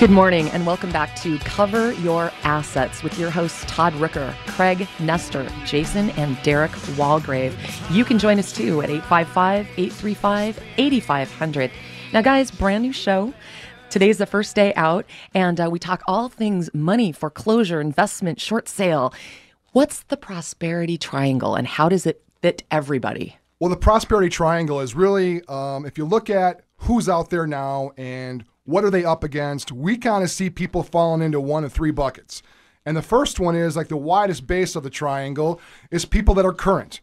Good morning and welcome back to Cover Your Assets with your hosts Todd Rooker, Craig Nestor, Jason, and Derek Walgrave. You can join us too at 855-835-8500. Now guys, brand new show. Today's the first day out and we talk all things money, foreclosure, investment, short sale. What's the prosperity triangle and how does it fit everybody? Well, the prosperity triangle is really, if you look at who's out there now and what are they up against, we kind of see people falling into one of three buckets. And the first one is like the widest base of the triangle is people that are current.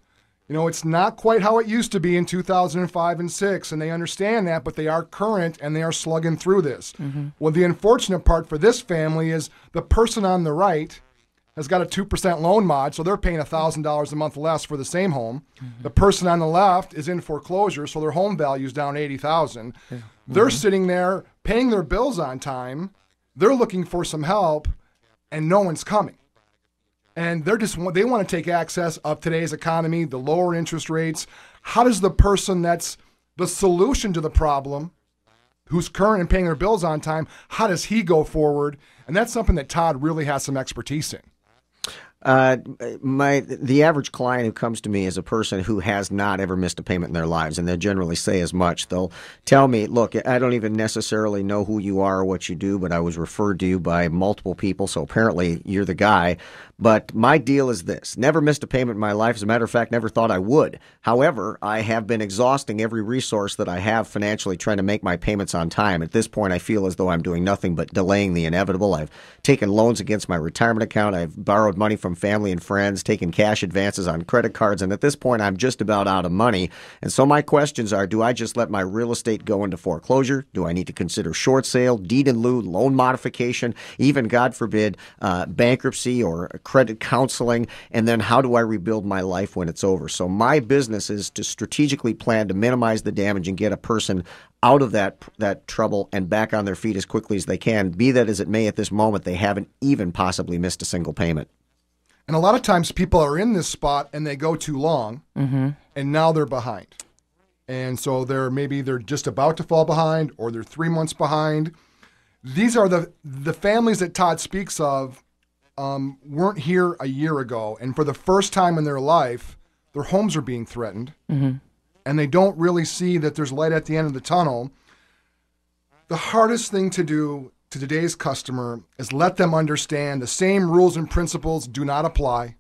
You know, it's not quite how it used to be in 2005 and 6, and they understand that, but they are current and they are slugging through this. Mm-hmm. Well, the unfortunate part for this family is the person on the right has got a 2% loan mod, so they're paying $1,000 a month less for the same home. Mm-hmm. The person on the left is in foreclosure, so their home value is down $80,000. Yeah. They're sitting there paying their bills on time. They're looking for some help, and no one's coming. And they want to take access of today's economy, the lower interest rates. How does the person that's the solution to the problem, who's current and paying their bills on time, how does he go forward? And that's something that Todd really has some expertise in. The average client who comes to me is a person who has not ever missed a payment in their lives, and they generally say as much. They'll tell me, look, I don't even necessarily know who you are or what you do, but I was referred to you by multiple people, so apparently you're the guy. But my deal is this: never missed a payment in my life. As a matter of fact, never thought I would. However, I have been exhausting every resource that I have financially trying to make my payments on time. At this point, I feel as though I'm doing nothing but delaying the inevitable. I've taken loans against my retirement account. I've borrowed money from family and friends, taken cash advances on credit cards, and at this point, I'm just about out of money. And so my questions are, do I just let my real estate go into foreclosure? Do I need to consider short sale, deed in lieu, loan modification, even, God forbid, bankruptcy or credit counseling? And then how do I rebuild my life when it's over? So my business is to strategically plan to minimize the damage and get a person out of that trouble and back on their feet as quickly as they can. Be that as it may, at this moment, they haven't even possibly missed a single payment. And a lot of times people are in this spot and they go too long, and now they're behind. And so they're just about to fall behind, or they're 3 months behind. These are the families that Todd speaks of weren't here a year ago, and for the first time in their life, their homes are being threatened, and they don't really see that there's light at the end of the tunnel. The hardest thing to do to today's customer is let them understand the same rules and principles do not apply.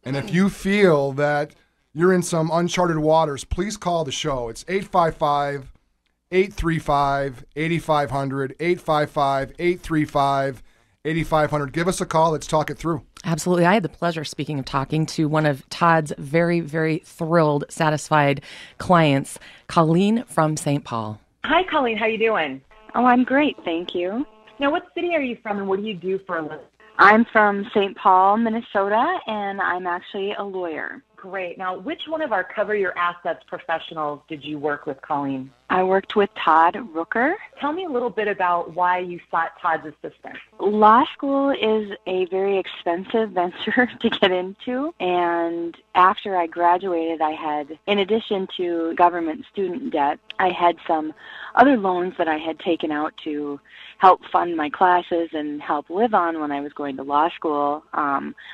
And if you feel that you're in some uncharted waters, please call the show. It's 855-835-8500, 855-835-8500. Give us a call. Let's talk it through. Absolutely. I had the pleasure, speaking of talking, to one of Todd's very, very thrilled, satisfied clients, Colleen from St. Paul. Hi, Colleen. How you doing? Oh, I'm great, thank you. Now, what city are you from and what do you do for a living? I'm from St. Paul, Minnesota, and I'm actually a lawyer. Great. Now, which one of our Cover Your Assets professionals did you work with, Colleen? I worked with Todd Rooker. Tell me a little bit about why you sought Todd's assistance. Law school is a very expensive venture to get into, and after I graduated, I had, in addition to government student debt, I had some other loans that I had taken out to help fund my classes and help live on when I was going to law school,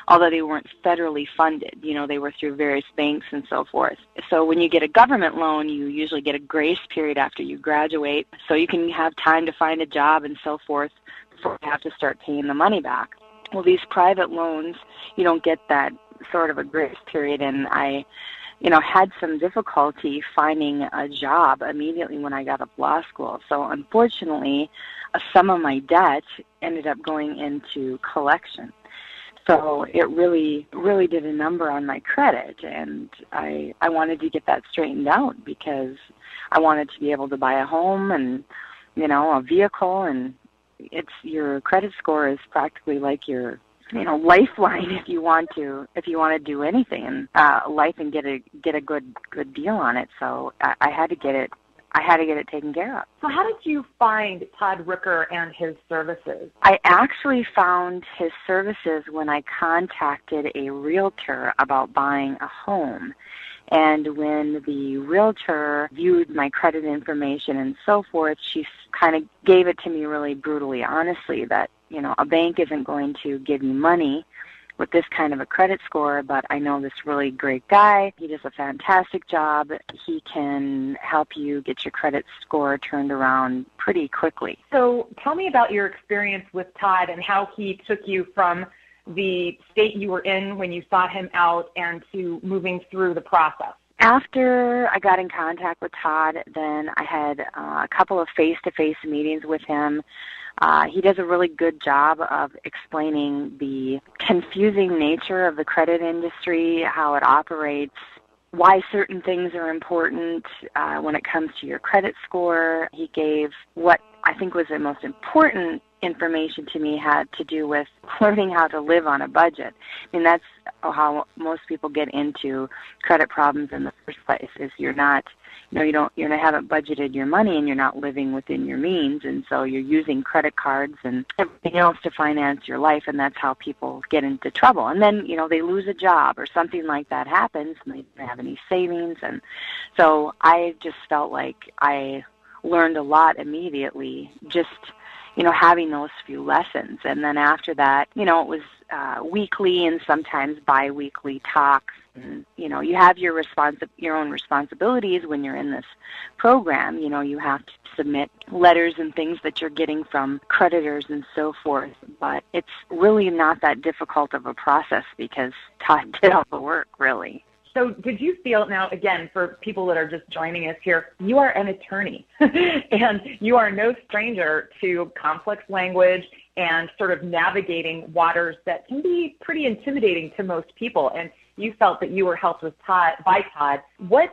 although they weren't federally funded. You know, they were through various banks and so forth. So when you get a government loan, you usually get a grace period after you graduate, so you can have time to find a job and so forth before you have to start paying the money back. Well, these private loans, you don't get that sort of a grace period, and I had some difficulty finding a job immediately when I got up law school. So unfortunately, some of my debt ended up going into collection. So it really, really did a number on my credit, and I wanted to get that straightened out because I wanted to be able to buy a home and, a vehicle, and your credit score is practically like your lifeline if you want to do anything in life and get a good deal on it. So I had to get it taken care of. So how did you find Todd Rooker and his services? I actually found his services when I contacted a realtor about buying a home. And when the realtor viewed my credit information and so forth, she kind of gave it to me really brutally honestly that, a bank isn't going to give you money with this kind of a credit score, but I know this really great guy. He does a fantastic job. He can help you get your credit score turned around pretty quickly. So tell me about your experience with Todd and how he took you from the state you were in when you sought him out and to moving through the process. After I got in contact with Todd, then I had a couple of face-to-face meetings with him. He does a really good job of explaining the confusing nature of the credit industry, how it operates, why certain things are important when it comes to your credit score. He gave what I think was the most important information to me had to do with learning how to live on a budget. I mean, that's how most people get into credit problems in the first place, is you haven't budgeted your money and you're not living within your means, and so you're using credit cards and everything else to finance your life, and that's how people get into trouble. And then, they lose a job or something like that happens and they don't have any savings, and so I just felt like I learned a lot immediately just having those few lessons. And then after that, it was weekly and sometimes bi-weekly talks. And, you have your own responsibilities when you're in this program. You have to submit letters and things that you're getting from creditors and so forth. But it's really not that difficult of a process because Todd did all the work, really. So did you feel, now again, for people that are just joining us here, you are an attorney and you are no stranger to complex language and sort of navigating waters that can be pretty intimidating to most people. And you felt that you were helped by Todd.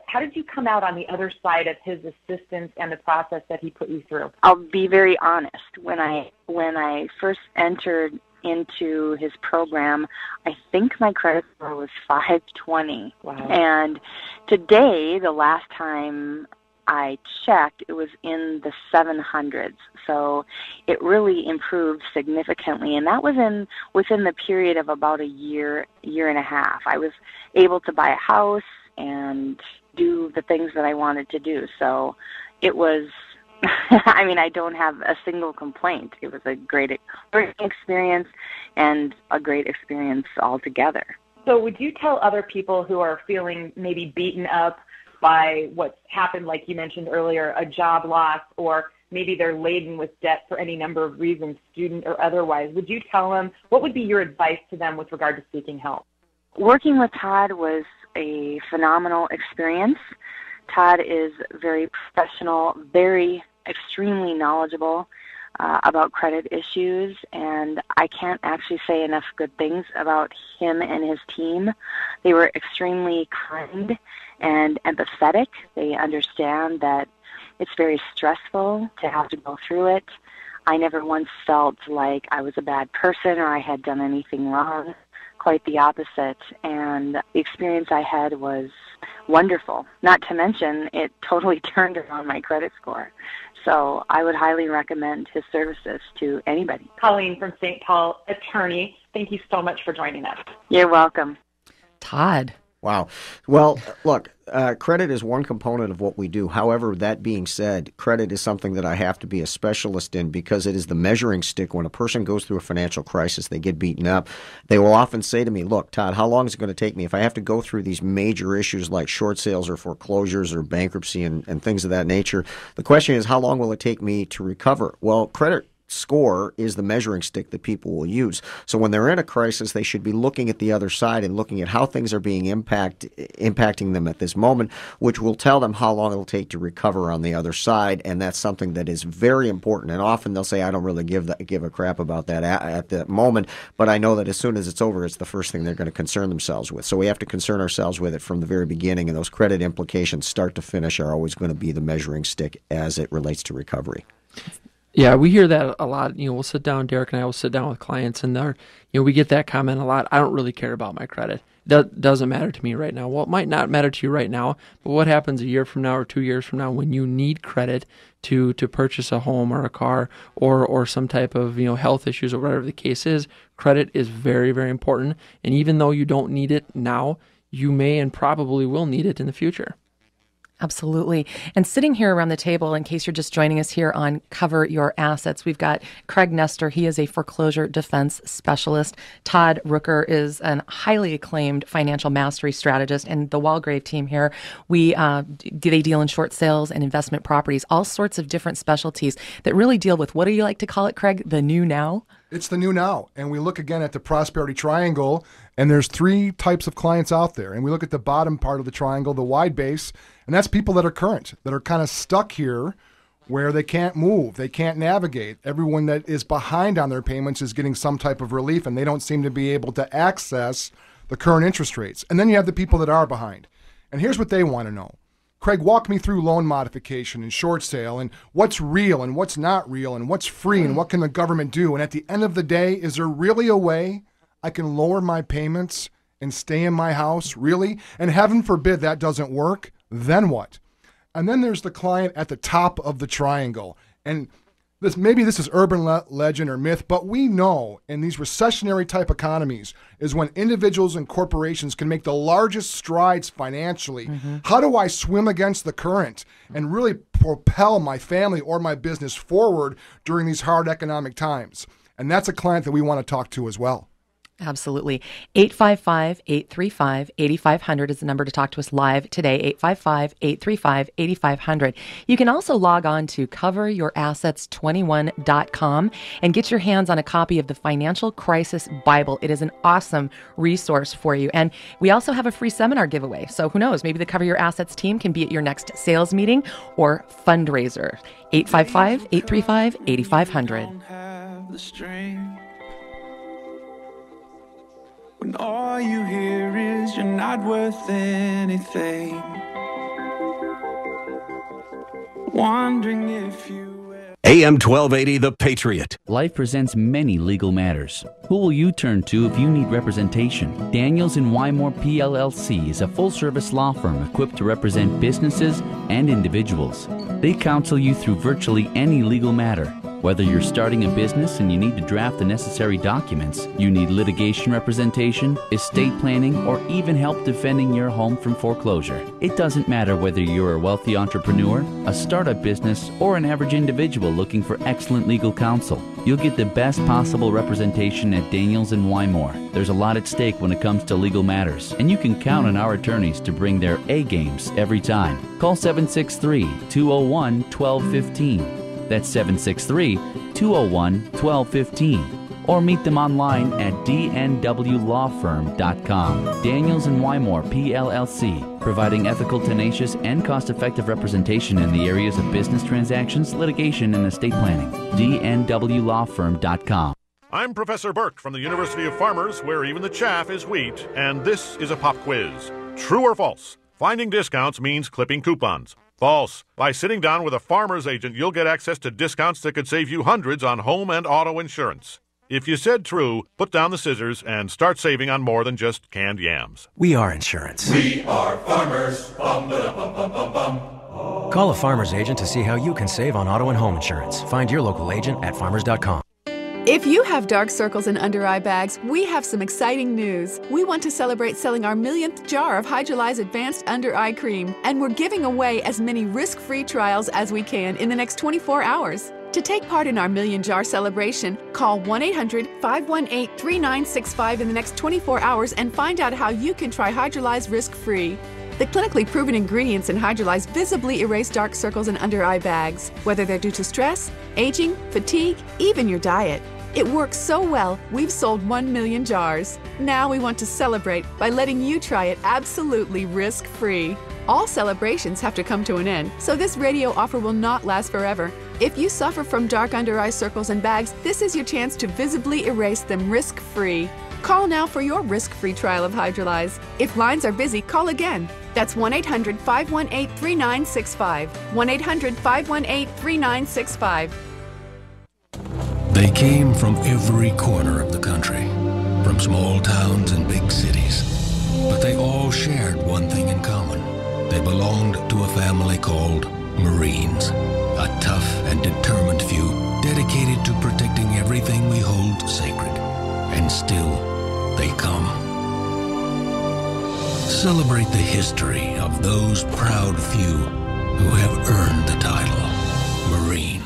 How did you come out on the other side of his assistance and the process that he put you through? I'll be very honest. When I first entered into his program, I think my credit score was 520. Wow. And today, the last time I checked, it was in the 700s. So it really improved significantly. And that was within the period of about a year and a half. I was able to buy a house and do the things that I wanted to do. So it was, I don't have a single complaint. It was a great experience and a great experience altogether. So would you tell other people who are feeling maybe beaten up by what's happened, like you mentioned earlier, a job loss, or maybe they're laden with debt for any number of reasons, student or otherwise, would you tell them, what would be your advice to them with regard to seeking help? Working with Todd was a phenomenal experience. Todd is very professional, extremely knowledgeable about credit issues, and I can't actually say enough good things about him and his team. They were extremely kind and empathetic. They understand that it's very stressful to have to go through it. I never once felt like I was a bad person or I had done anything wrong. Quite the opposite. And the experience I had was wonderful. Not to mention, it totally turned around my credit score. So I would highly recommend his services to anybody. Colleen from St. Paul, attorney, thank you so much for joining us. You're welcome. Todd. Wow. Well, look, credit is one component of what we do. However, that being said, credit is something that I have to be a specialist in because it is the measuring stick. When a person goes through a financial crisis, they get beaten up. They will often say to me, look, Todd, how long is it going to take me if I have to go through these major issues like short sales or foreclosures or bankruptcy and things of that nature? The question is, how long will it take me to recover? Well, credit score is the measuring stick that people will use. So when they're in a crisis, they should be looking at the other side and looking at how things are being impacting them at this moment, which will tell them how long it'll take to recover on the other side. And that's something that is very important. And often they'll say, I don't really give a crap about that at the moment, but I know that as soon as it's over, it's the first thing they're going to concern themselves with. So we have to concern ourselves with it from the very beginning, and those credit implications, start to finish, are always going to be the measuring stick as it relates to recovery. Yeah, we hear that a lot. We'll sit down, Derek and I will sit down with clients, and we get that comment a lot. I don't really care about my credit. That doesn't matter to me right now. Well, it might not matter to you right now, but what happens a year from now or 2 years from now when you need credit to purchase a home or a car or some type of health issues or whatever the case is? Credit is very, very important. And even though you don't need it now, you may and probably will need it in the future. Absolutely. And sitting here around the table, in case you're just joining us here on Cover Your Assets, we've got Craig Nestor. He is a foreclosure defense specialist. Todd Rooker is a highly acclaimed financial mastery strategist. And the Walgrave team here, they deal in short sales and investment properties, all sorts of different specialties that really deal with, what do you like to call it, Craig? The new now? It's the new now. And we look again at the prosperity triangle, and there's 3 types of clients out there. And we look at the bottom part of the triangle, the wide base, and that's people that are current, that are kind of stuck here where they can't move, they can't navigate. Everyone that is behind on their payments is getting some type of relief, and they don't seem to be able to access the current interest rates. And then you have the people that are behind. And here's what they want to know. Craig, walk me through loan modification and short sale and what's real and what's not real and what's free and what can the government do? And at the end of the day, is there really a way I can lower my payments and stay in my house? Really? And heaven forbid that doesn't work. Then what? And then there's the client at the top of the triangle. And maybe this is urban legend or myth, but we know in these recessionary type economies is when individuals and corporations can make the largest strides financially. Mm-hmm. How do I swim against the current and really propel my family or my business forward during these hard economic times? And that's a client that we want to talk to as well. Absolutely. 855-835-8500 is the number to talk to us live today, 855-835-8500. You can also log on to coveryourassets21.com and get your hands on a copy of the Financial Crisis Bible. It is an awesome resource for you. And we also have a free seminar giveaway. So who knows, maybe the Cover Your Assets team can be at your next sales meeting or fundraiser. 855-835-8500. When all you hear is you're not worth anything, wondering if you AM 1280, The Patriot. Life presents many legal matters. Who will you turn to if you need representation? Daniels & Wymore PLLC is a full-service law firm equipped to represent businesses and individuals. They counsel you through virtually any legal matter. Whether you're starting a business and you need to draft the necessary documents, you need litigation representation, estate planning, or even help defending your home from foreclosure. It doesn't matter whether you're a wealthy entrepreneur, a startup business, or an average individual looking for excellent legal counsel. You'll get the best possible representation at Daniels & Wymore. There's a lot at stake when it comes to legal matters, and you can count on our attorneys to bring their A-games every time. Call 763-201-1215. That's 763-201-1215. Or meet them online at dnwlawfirm.com. Daniels & Wymore, PLLC, providing ethical, tenacious, and cost-effective representation in the areas of business transactions, litigation, and estate planning. dnwlawfirm.com. I'm Professor Burke from the University of Farmers, where even the chaff is wheat, and this is a pop quiz. True or false? Finding discounts means clipping coupons. False. By sitting down with a farmer's agent, you'll get access to discounts that could save you hundreds on home and auto insurance. If you said true, put down the scissors and start saving on more than just canned yams. We are insurance. We are farmers. Bum, ba, bum, bum, bum, bum. Call a farmer's agent to see how you can save on auto and home insurance. Find your local agent at farmers.com. If you have dark circles and under-eye bags, we have some exciting news. We want to celebrate selling our millionth jar of Hydrolyze Advanced Under Eye Cream, and we're giving away as many risk-free trials as we can in the next 24 hours. To take part in our million jar celebration, call 1-800-518-3965 in the next 24 hours and find out how you can try Hydrolyze risk-free. The clinically proven ingredients in Hydrolyze visibly erase dark circles and under-eye bags, whether they're due to stress, aging, fatigue, even your diet. It works so well, we've sold 1 million jars. Now we want to celebrate by letting you try it absolutely risk-free. All celebrations have to come to an end, so this radio offer will not last forever. If you suffer from dark under-eye circles and bags, this is your chance to visibly erase them risk-free. Call now for your risk-free trial of Hydrolyze. If lines are busy, call again. That's 1-800-518-3965. 1-800-518-3965. They came from every corner of the country, from small towns and big cities. But they all shared one thing in common. They belonged to a family called Marines, a tough and determined few dedicated to protecting everything we hold sacred. And still, they come. celebrate the history of those proud few who have earned the title Marine.